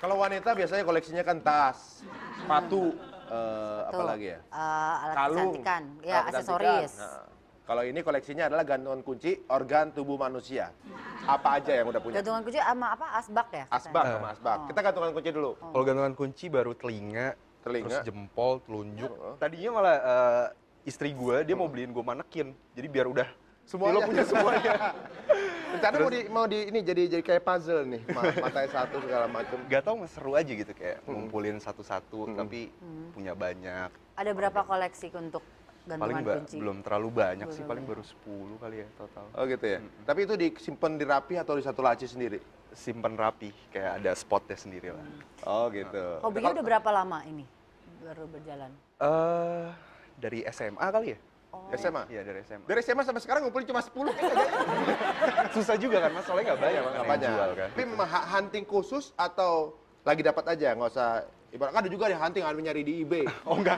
Kalau wanita biasanya koleksinya kan tas, sepatu, apalagi ya? Alat Kalung, kecantikan, ya alat aksesoris. kecantikan. Nah, kalau ini koleksinya adalah gantungan kunci organ tubuh manusia. Apa aja yang udah punya? Gantungan kunci sama apa? Asbak ya? Asbak sama asbak. Kita gantungan kunci dulu. Kalau gantungan kunci baru telinga, terus jempol, telunjuk. Tadinya malah istri gue, dia mau beliin gue manekin. Jadi biar udah Semuanya. lo punya semuanya. Rencana mau di ini jadi kayak puzzle nih, matanya satu segala macam. Gak tau mas, seru aja gitu kayak ngumpulin satu-satu tapi punya banyak. Ada berapa koleksi untuk Paling gantungan kunci? belum terlalu banyak sih, paling baru 10 kali ya total. Oh gitu ya. Tapi itu disimpan di rapi atau di satu laci sendiri? Simpen rapi, kayak ada spotnya sendiri lah. Oh gitu. Hobinya udah berapa lama ini baru berjalan? Dari SMA kali ya? SMA? Iya dari SMA. Dari SMA sampai sekarang ngumpulin cuma 10 Susah juga kan mas, soalnya nggak banyak kan yang jual kan. Tapi hunting khusus atau lagi dapat aja, nggak usah. Ibarat kan ada juga yang hunting nyari di eBay. Oh enggak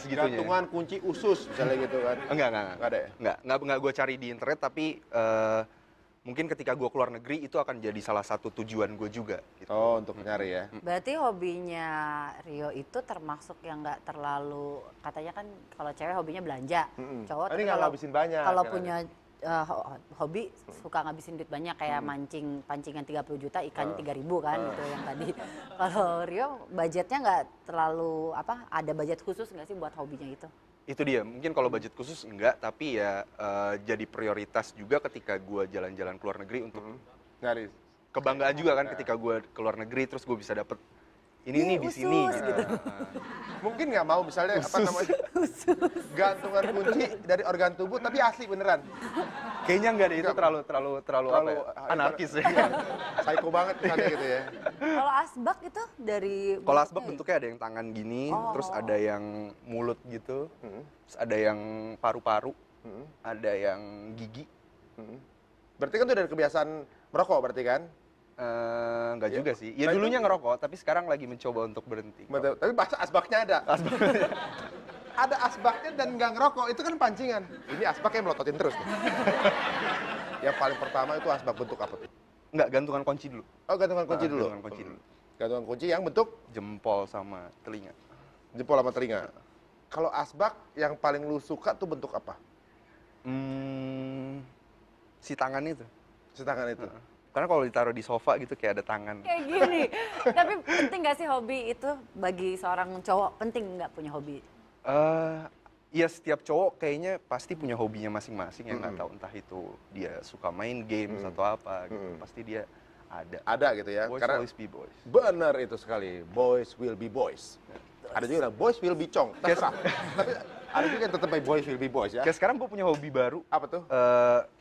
segitunya. Gantungan kunci usus misalnya gitu kan. Enggak ada ya? Enggak gue cari di internet tapi mungkin ketika gue keluar negeri itu akan jadi salah satu tujuan gue juga gitu. Oh, untuk nyari ya. Berarti hobinya Rio itu termasuk yang nggak terlalu, katanya kan kalau cewek hobinya belanja, cowok Ini tapi nggak ngabisin banyak. kalau kan punya hobi suka ngabisin duit banyak kayak pancingan 30 juta ikannya 3.000 kan gitu yang tadi. Kalau Rio budgetnya nggak terlalu ada budget khusus nggak sih buat hobinya itu? Itu dia, mungkin kalau budget khusus enggak, tapi ya jadi prioritas juga ketika gue jalan-jalan ke luar negeri untuk nyari kebanggaan juga kan ketika gue ke luar negeri terus gue bisa dapet ini nih di sini gitu. Mungkin nggak mau misalnya apa namanya gantungan kunci dari organ tubuh tapi asli beneran. Kayaknya enggak deh, itu terlalu apa ya? Anarkis ya. Psycho banget misalnya gitu ya. Kalau asbak itu dari Kalau asbak bentuknya ada yang tangan gini, terus ada yang mulut gitu, terus ada yang paru-paru, ada yang gigi. Berarti kan itu dari kebiasaan merokok berarti kan? Enggak juga sih. Ya dulunya ngerokok, tapi sekarang lagi mencoba untuk berhenti. Betul. Tapi bahasa asbaknya ada. Ada asbaknya dan nggak ngerokok, itu kan pancingan. Ini asbaknya melototin terus. Yang paling pertama itu asbak bentuk apa tuh? Enggak, gantungan kunci dulu. Oh, gantungan kunci dulu. Gantungan kunci dulu. Gantungan kunci yang bentuk Jempol sama telinga. jempol sama telinga. Kalau asbak yang paling lu suka tuh bentuk apa? Si tangan itu. Si tangan itu. Karena kalau ditaruh di sofa gitu kayak ada tangan. kayak gini. Tapi penting nggak sih hobi itu bagi seorang cowok? Penting nggak punya hobi? Ya setiap cowok kayaknya pasti punya hobinya masing-masing yang nggak tahu entah itu dia suka main games atau apa gitu. Pasti dia ada. Ada gitu ya. Boys Karena always be boys. benar itu sekali. Boys will be boys. Ada juga yang boys will be chong. Terserah. Tapi ada juga yang tetap boys will be boys ya. Kayak sekarang gue punya hobi baru. Apa tuh?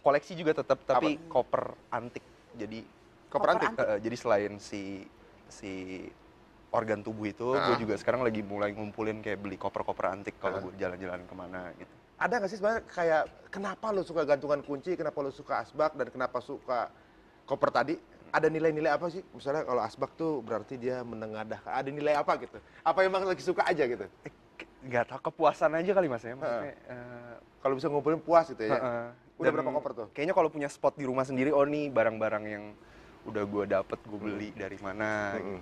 Koleksi juga tetap, tapi koper antik. Jadi Koper antik? Jadi selain si organ tubuh itu, gue juga sekarang lagi mulai ngumpulin kayak beli koper-koper antik kalau gue jalan-jalan kemana gitu. Ada nggak sih sebenarnya kayak kenapa lo suka gantungan kunci, kenapa lo suka asbak, dan kenapa suka koper tadi? Ada nilai-nilai apa sih? Misalnya kalau asbak tuh berarti dia menengadah. Ada nilai apa gitu? Apa emang lagi suka aja gitu? Gak tau, kepuasan aja kali mas ya. Maksudnya, Kalau bisa ngumpulin puas gitu ya? Udah berapa koper tuh? Kayaknya kalau punya spot di rumah sendiri, oh nih barang-barang yang udah gue dapet, gue beli dari mana gitu.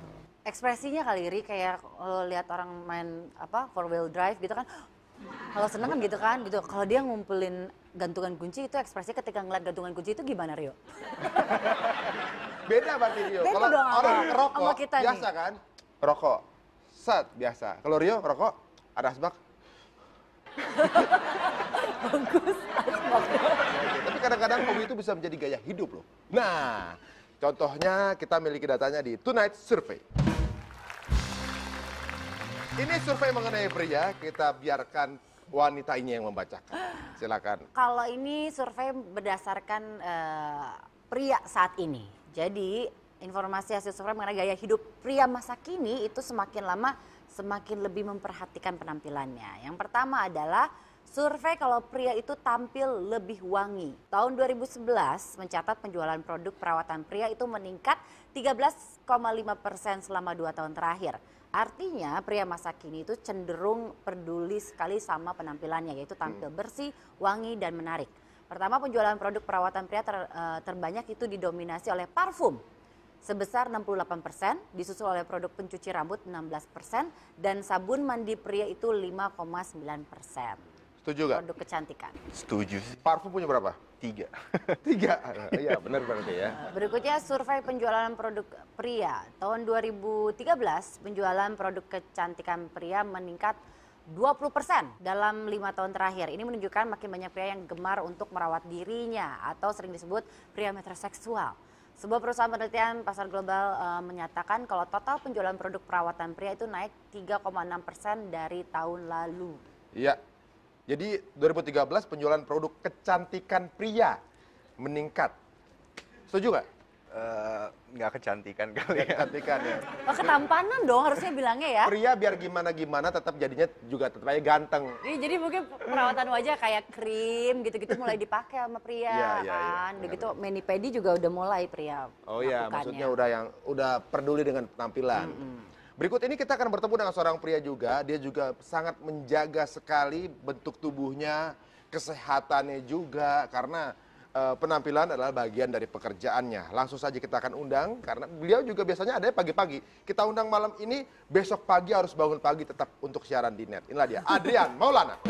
Ekspresinya kali Ri kayak lo lihat orang main 4-wheel drive gitu kan. Kalau seneng kan gitu. Kalau dia ngumpulin gantungan kunci itu ekspresinya ketika ngeliat gantungan kunci itu gimana Rio? Beda berarti Rio. Beda Kalau dong orang sama ngerokok kita nih. biasa kan? Rokok. Set biasa. Kalau Rio rokok ada asbak. Bagus asbak. Tapi kadang-kadang hobi itu bisa menjadi gaya hidup loh. Nah, contohnya kita miliki datanya di Tonight Survey. Ini survei mengenai pria, kita biarkan wanita ini yang membacakan. Silakan. Kalau ini survei berdasarkan pria saat ini. Jadi informasi hasil survei mengenai gaya hidup pria masa kini itu semakin lama semakin lebih memperhatikan penampilannya. Yang pertama adalah survei kalau pria itu tampil lebih wangi. Tahun 2011 mencatat penjualan produk perawatan pria itu meningkat 13,5% selama 2 tahun terakhir. Artinya pria masa kini itu cenderung peduli sekali sama penampilannya, yaitu tampil bersih, wangi, dan menarik. Pertama, penjualan produk perawatan pria terbanyak itu didominasi oleh parfum sebesar 68%, disusul oleh produk pencuci rambut 16%, dan sabun mandi pria itu 5,9%. Setuju nggak? Produk kecantikan. Setuju sih. Parfum punya berapa? 3. 3. Iya, benar berarti ya. Berikutnya survei penjualan produk pria. Tahun 2013, penjualan produk kecantikan pria meningkat 20% dalam 5 tahun terakhir. Ini menunjukkan makin banyak pria yang gemar untuk merawat dirinya atau sering disebut pria metroseksual. Sebuah perusahaan penelitian pasar global menyatakan kalau total penjualan produk perawatan pria itu naik 3,6% dari tahun lalu. Iya. Jadi 2013 penjualan produk kecantikan pria meningkat. Setuju nggak? Nggak kecantikan kali ya. Kecantikan ya. Oh, ketampanan dong harusnya bilangnya ya. Pria biar gimana-gimana tetap jadinya juga tetap aja ganteng. Jadi mungkin perawatan wajah kayak krim gitu-gitu mulai dipakai sama pria Iya, iya, kan. iya, Begitu mani-pedi juga udah mulai pria Oh iya, melakukannya. maksudnya udah peduli dengan penampilan. Berikut ini kita akan bertemu dengan seorang pria juga. Dia juga sangat menjaga sekali bentuk tubuhnya, kesehatannya juga karena penampilan adalah bagian dari pekerjaannya. Langsung saja kita akan undang karena beliau juga biasanya ada pagi-pagi. Kita undang malam ini, besok pagi harus bangun pagi tetap untuk siaran di net. Inilah dia, Adrian Maulana.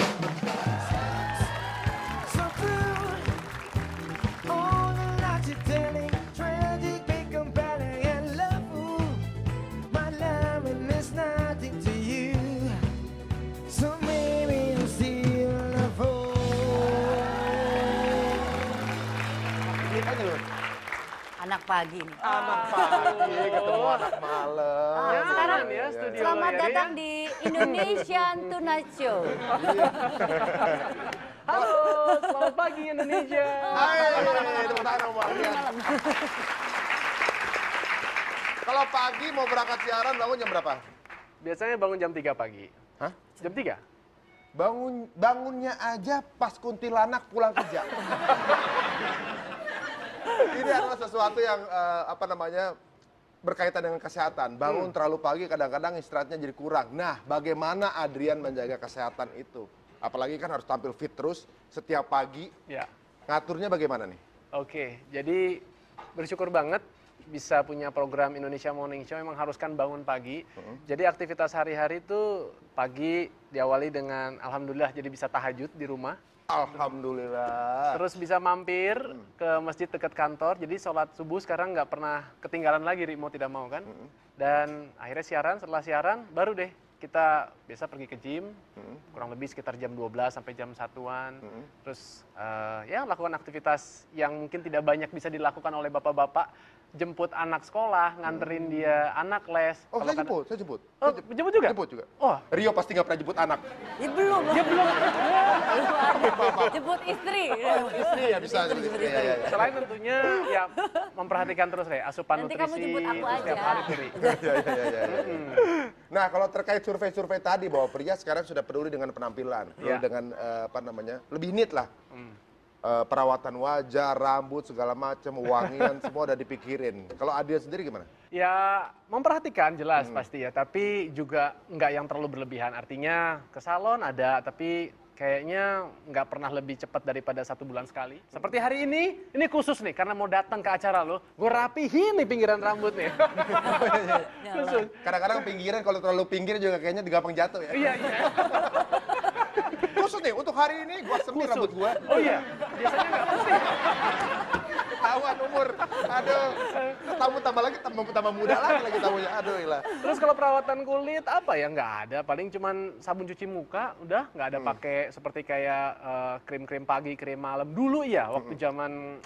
Anak pagi nih. Anak pagi ketemu anak malam. Sekarang ya, studio selamat ya, datang ya. di Indonesian Tonight Show. Halo, selamat pagi Indonesia. Hai, tepuk tangan sama Adrian. Kalau pagi mau berangkat siaran bangun jam berapa? Biasanya bangun jam 3 pagi. Hah? Jam 3? Bangunnya aja pas kuntilanak pulang kerja. Ini adalah sesuatu yang berkaitan dengan kesehatan. Bangun terlalu pagi kadang-kadang istirahatnya jadi kurang. Nah, bagaimana Adrian menjaga kesehatan itu? Apalagi kan harus tampil fit terus setiap pagi. Ya. Ngaturnya bagaimana nih? Oke, jadi bersyukur banget bisa punya program Indonesia Morning Show yang mengharuskan bangun pagi. Jadi aktivitas hari-hari itu pagi diawali dengan alhamdulillah jadi bisa tahajud di rumah. Alhamdulillah. Terus bisa mampir ke masjid dekat kantor. Jadi sholat subuh sekarang nggak pernah ketinggalan lagi, mau tidak mau kan. Dan akhirnya siaran, setelah siaran baru deh kita biasa pergi ke gym. Kurang lebih sekitar jam 12 sampai jam 1-an. Terus ya lakukan aktivitas yang mungkin tidak banyak bisa dilakukan oleh bapak-bapak. Jemput anak sekolah, nganterin dia anak les. Oh, Kalau saya jemput. Oh, jemput juga? Jemput juga. Oh, Rio pasti nggak pernah jemput anak. Ya belum. dia belum. Jemput istri. Istri ya bisa. Istri. Ya. Selain tentunya ya memperhatikan terus deh asupan Nanti nutrisi kamu jemput aku setiap aja. hari Puri. Ya. Nah, kalau terkait survei-survei tadi bahwa pria sekarang sudah peduli dengan penampilan, peduli Iya. dengan lebih neat lah. Perawatan wajah, rambut, segala macam, wangian, semua udah dipikirin. Kalau Adrian sendiri gimana? Ya memperhatikan jelas pasti ya, tapi juga nggak yang terlalu berlebihan. Artinya ke salon ada, tapi kayaknya nggak pernah lebih cepat daripada 1 bulan sekali. Seperti hari ini khusus nih karena mau datang ke acara lo, gue rapihin nih pinggiran rambut nih. Khusus. Kadang-kadang pinggiran kalau terlalu pinggir juga kayaknya gampang jatuh ya. Iya. Khusus nih untuk hari ini gua semir rambut gua. Oh iya, biasanya nggak pasti. Ketahuan umur. Aduh. Tamu tambah lagi tambah muda lagi tamunya. Aduh ilah. Terus kalau perawatan kulit apa ya nggak ada, paling cuman sabun cuci muka, udah nggak ada pakai seperti kayak krim-krim pagi, krim malam. Dulu ya waktu zaman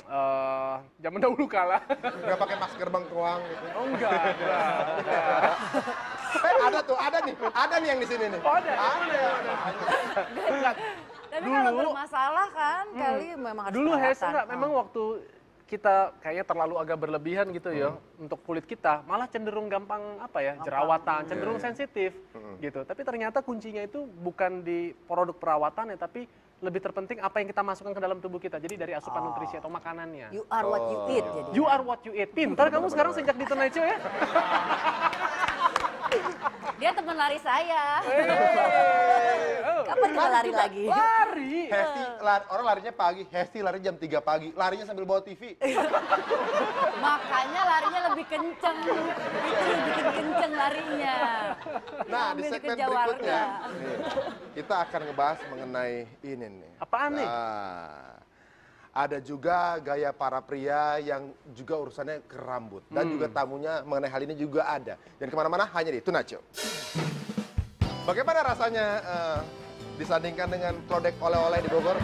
dahulu kala. Enggak pakai masker bengkoang gitu. Oh enggak. Ada nih yang di sini nih. Oh, ada. Tapi kalau Dulu- bermasalah kan kali memang harus Dulu perawatan. Hesa memang waktu kita kayaknya terlalu agak berlebihan gitu ya untuk kulit kita, malah cenderung gampang jerawatan, cenderung sensitif gitu. Tapi ternyata kuncinya itu bukan di produk perawatan ya, tapi lebih terpenting apa yang kita masukkan ke dalam tubuh kita. Jadi dari asupan nutrisi atau makanannya. You are what you eat jadi. You are what you eat. Pintar kamu sekarang sejak di Tonight Show ya. Dia teman lari saya. Kapan kita lari lagi? Lari. Hesti, orang larinya pagi, Hesti lari jam 3 pagi, larinya sambil bawa TV. Makanya larinya lebih kenceng. Itu yang bikin kenceng larinya. Nah, di Sambil segmen dikejar berikutnya, warga. nih, kita akan ngebahas mengenai ini nih. Apaan nih? Ada juga gaya para pria yang juga urusannya ke rambut. Dan juga tamunya mengenai hal ini juga ada. Dan kemana-mana hanya di Tuna Show. Bagaimana rasanya disandingkan dengan prodek oleh-oleh di Bogor?